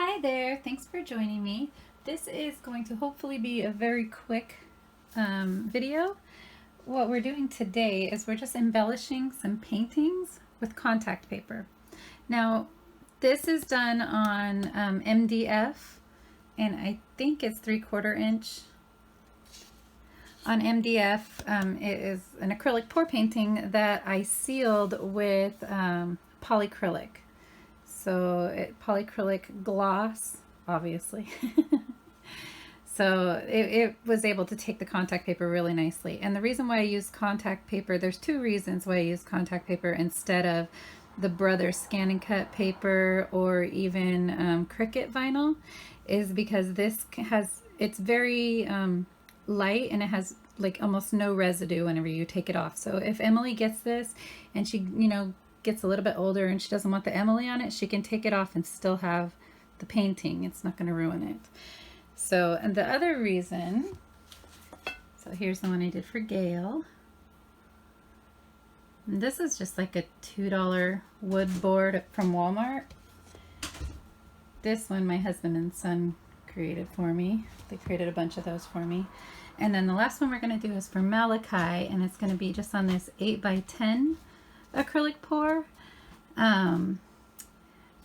Hi there, thanks for joining me. This is going to hopefully be a very quick video. What we're doing today is we're just embellishing some paintings with contact paper. Now, this is done on MDF, and I think it's 3/4 inch. On MDF, it is an acrylic pour painting that I sealed with polyacrylic. So polyacrylic gloss, obviously. So it was able to take the contact paper really nicely. And the reason why I use contact paper, there's two reasons why I use contact paper instead of the Brothers ScanNCut paper or even Cricut vinyl, is because it's very light and it has like almost no residue whenever you take it off. So if Emily gets this and she, gets a little bit older and she doesn't want the Emily on it, she can take it off and still have the painting. It's not going to ruin it. So, and the other reason, so here's the one I did for Gail. And this is just like a $2 wood board from Walmart. This one my husband and son created for me. They created a bunch of those for me. And then the last one we're going to do is for Malachi, and it's going to be just on this 8x10 acrylic pour.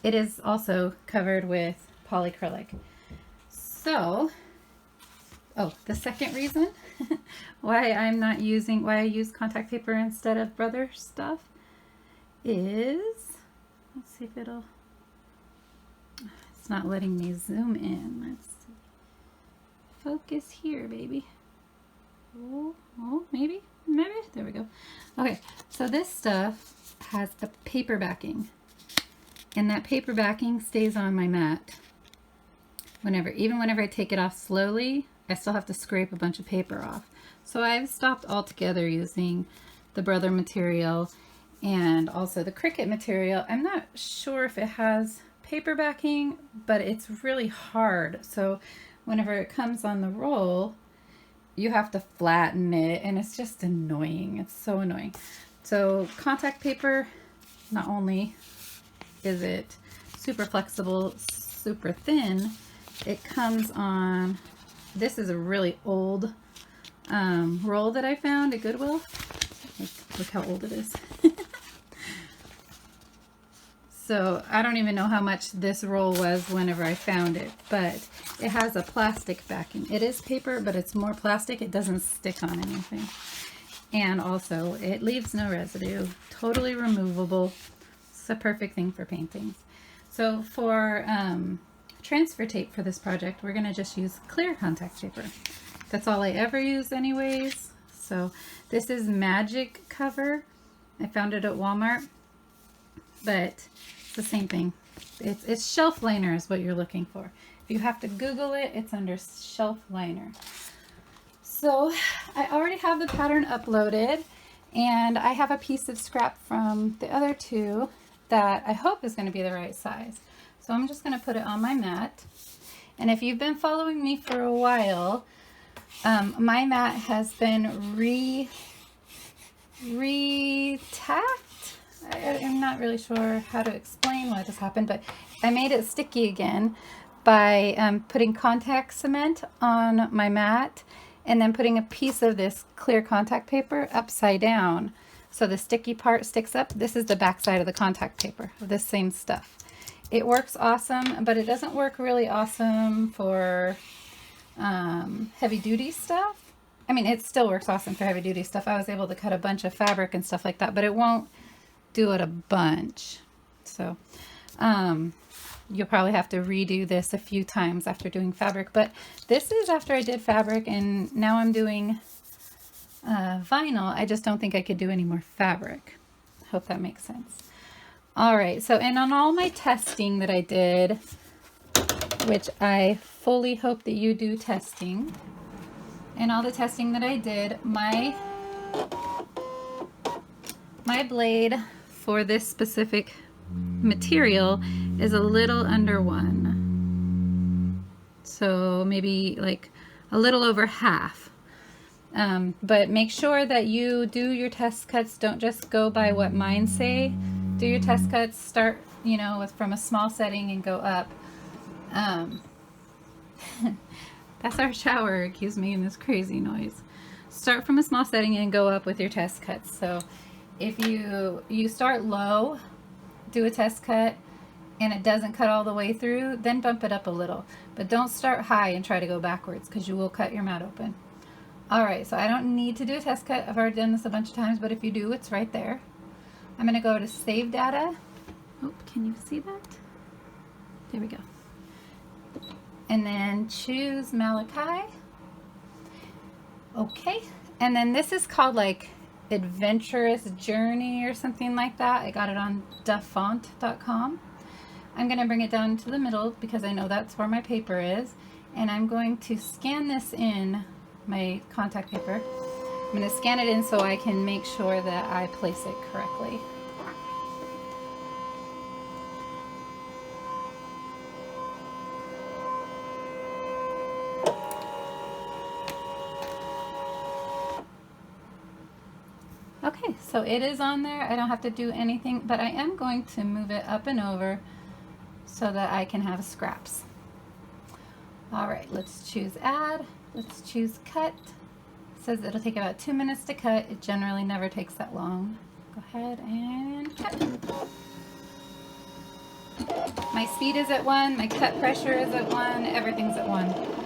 It is also covered with polyacrylic. So, the second reason why I use contact paper instead of Brother stuff is, let's see if it's not letting me zoom in. Let's see. Focus here, baby. Oh, maybe, there we go. Okay, so this stuff has a paper backing, and that paper backing stays on my mat. Even whenever I take it off slowly, I still have to scrape a bunch of paper off. So I've stopped altogether using the Brother material and also the Cricut material. I'm not sure if it has paper backing, but it's really hard. So whenever it comes on the roll, you have to flatten it, and it's just annoying. It's so annoying. So contact paper, not only is it super flexible, super thin, it comes on, this is a really old roll that I found at Goodwill. Look how old it is. So I don't even know how much this roll was whenever I found it, but it has a plastic backing. It is paper, but it's more plastic. It doesn't stick on anything. And also it leaves no residue, totally removable. It's a perfect thing for paintings. So for transfer tape for this project, we're gonna just use clear contact paper. That's all I ever use anyways. So this is Magic Cover. I found it at Walmart, but it's the same thing. It's shelf liner is what you're looking for. If you have to Google it, it's under shelf liner. So I already have the pattern uploaded, and I have a piece of scrap from the other two that I hope is going to be the right size. So I'm just going to put it on my mat. And if you've been following me for a while, my mat has been re-tacked. I'm not really sure how to explain why this happened, but I made it sticky again by putting contact cement on my mat and then putting a piece of this clear contact paper upside down so the sticky part sticks up. This is the back side of the contact paper of this same stuff. It works awesome, but it doesn't work really awesome for heavy duty stuff. I mean, it still works awesome for heavy duty stuff. I was able to cut a bunch of fabric and stuff like that, but it won't do it a bunch. So you'll probably have to redo this a few times after doing fabric, but this is after I did fabric, and now I'm doing vinyl. I just don't think I could do any more fabric. Hope that makes sense. All right, so and on all my testing that I did, which I fully hope that you do testing, and all the testing that I did, my blade for this specific material is a little under 1. So maybe like a little over half. But make sure that you do your test cuts. Don't just go by what mine say. Do your test cuts. Start, from a small setting and go up. Um, that's our shower. It keeps making this crazy noise. Start from a small setting and go up with your test cuts. So if you start low, do a test cut, and it doesn't cut all the way through, then bump it up a little. But don't start high and try to go backwards, because you will cut your mat open. Alright, so I don't need to do a test cut. I've already done this a bunch of times, but if you do, it's right there. I'm going to go to Save Data. Oh, can you see that? There we go. And then choose Malachi. Okay, and then this is called like Adventurous Journey or something like that. I got it on dafont.com. I'm going to bring it down to the middle because I know that's where my paper is, and I'm going to scan this in my contact paper. I'm going to scan it in so I can make sure that I place it correctly. Okay, so it is on there. I don't have to do anything, but I am going to move it up and over so that I can have scraps. All right, let's choose Add. Let's choose Cut. It says it'll take about 2 minutes to cut. It generally never takes that long. Go ahead and cut. My speed is at 1, my cut pressure is at 1, everything's at 1.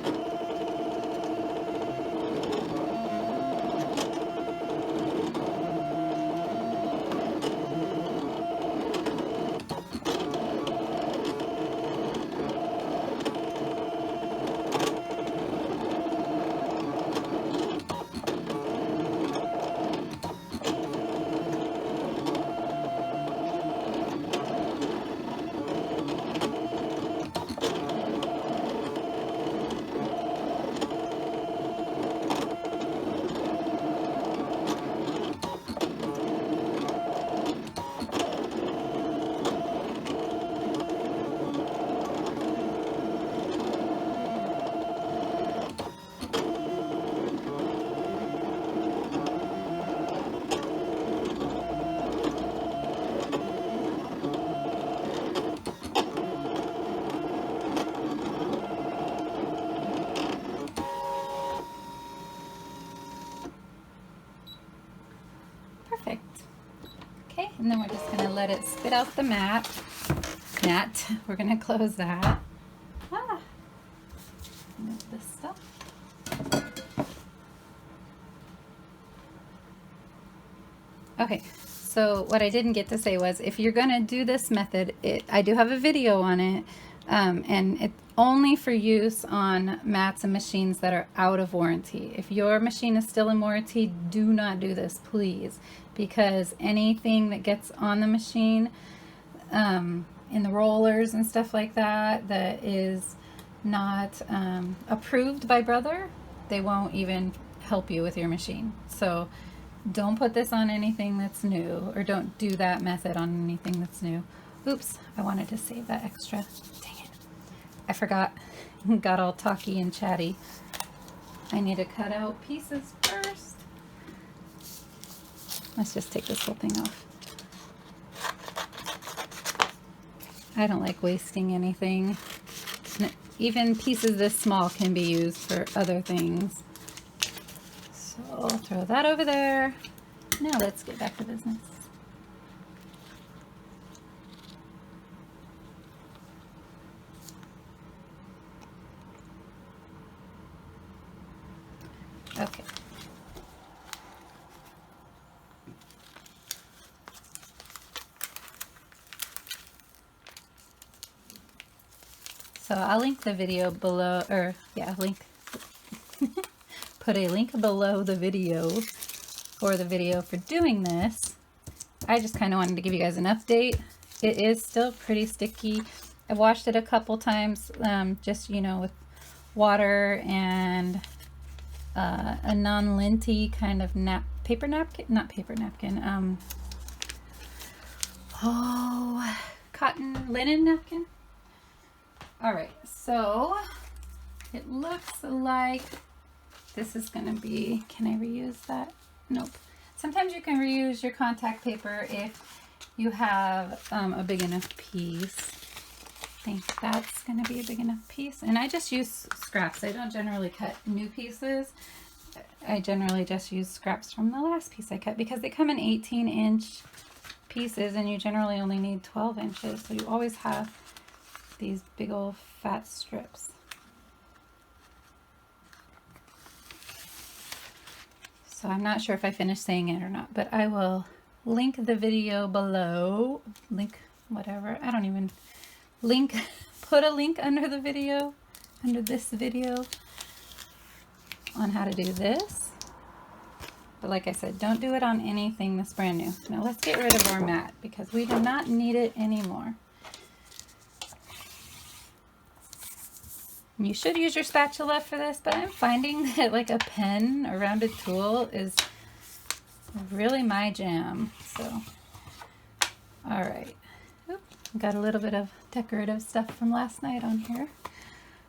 Okay, and then we're just going to let it spit out the mat. We're going to close that. Move this stuff. Okay, so what I didn't get to say was, if you're going to do this method, I do have a video on it, and it's only for use on mats and machines that are out of warranty. If your machine is still in warranty, do not do this, please, because anything that gets on the machine, in the rollers and stuff like that, that is not approved by Brother, they won't even help you with your machine. So don't put this on anything that's new, or don't do that method on anything that's new. Oops, I wanted to save that extra. Dang it. I forgot. Got all talky and chatty. I need to cut out pieces first. Let's just take this whole thing off. I don't like wasting anything. Even pieces this small can be used for other things. So I'll throw that over there. Now let's get back to business. Okay. So I'll link the video below, or yeah, put a link below the video for the video for doing this. I just kind of wanted to give you guys an update. It is still pretty sticky. I've washed it a couple times, just, you know, with water and a non-linty kind of paper napkin, not paper napkin, linen napkin. All right, so it looks like this is gonna be, can I reuse that? Nope. Sometimes you can reuse your contact paper if you have a big enough piece. think that's going to be a big enough piece. And I just use scraps. I don't generally cut new pieces. I generally just use scraps from the last piece I cut because they come in 18-inch pieces and you generally only need 12 inches. So you always have these big old fat strips. So I'm not sure if I finished saying it or not, but I will link the video below. Link whatever. I don't even link. Put a link under the video, under this video, on how to do this. But like I said, don't do it on anything that's brand new. Now let's get rid of our mat because we do not need it anymore. You should use your spatula for this, but I'm finding that like a pen, a rounded tool, is really my jam. So, all right. Oop, got a little bit of decorative stuff from last night on here.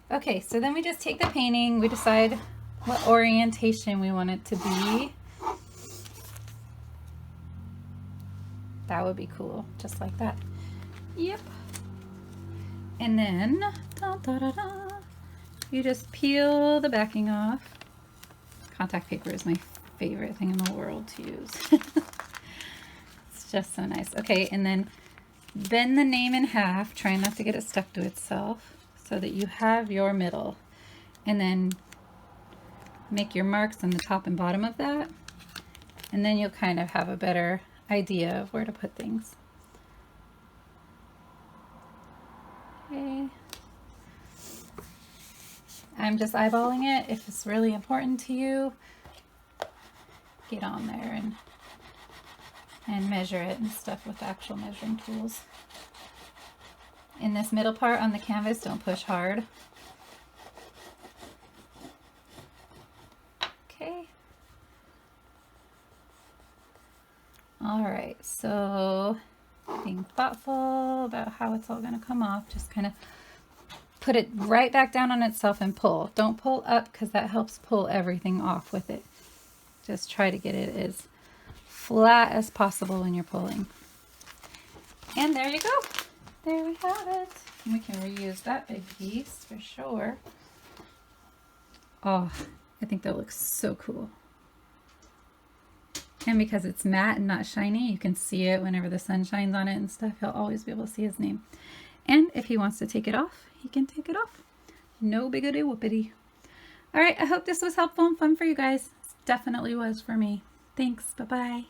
Okay, so then we just take the painting, we decide what orientation we want it to be. That would be cool, just like that. Yep. And then, you just peel the backing off. Contact paper is my favorite thing in the world to use. It's just so nice. Okay, and then bend the name in half. Try not to get it stuck to itself so that you have your middle. And then make your marks on the top and bottom of that. And then you'll kind of have a better idea of where to put things. Okay. I'm just eyeballing it. If it's really important to you, get on there and measure it and stuff with actual measuring tools. In this middle part on the canvas, don't push hard. Okay. All right, so being thoughtful about how it's all going to come off, just kind of put it right back down on itself and pull. Don't pull up because that helps pull everything off with it. Just try to get it as flat as possible when you're pulling. And there you go. There we have it. We can reuse that big piece for sure. Oh, I think that looks so cool. And because it's matte and not shiny, you can see it whenever the sun shines on it and stuff. He'll always be able to see his name. And if he wants to take it off, he can take it off. No biggity whoopity. All right, I hope this was helpful and fun for you guys. It definitely was for me. Thanks. Bye-bye.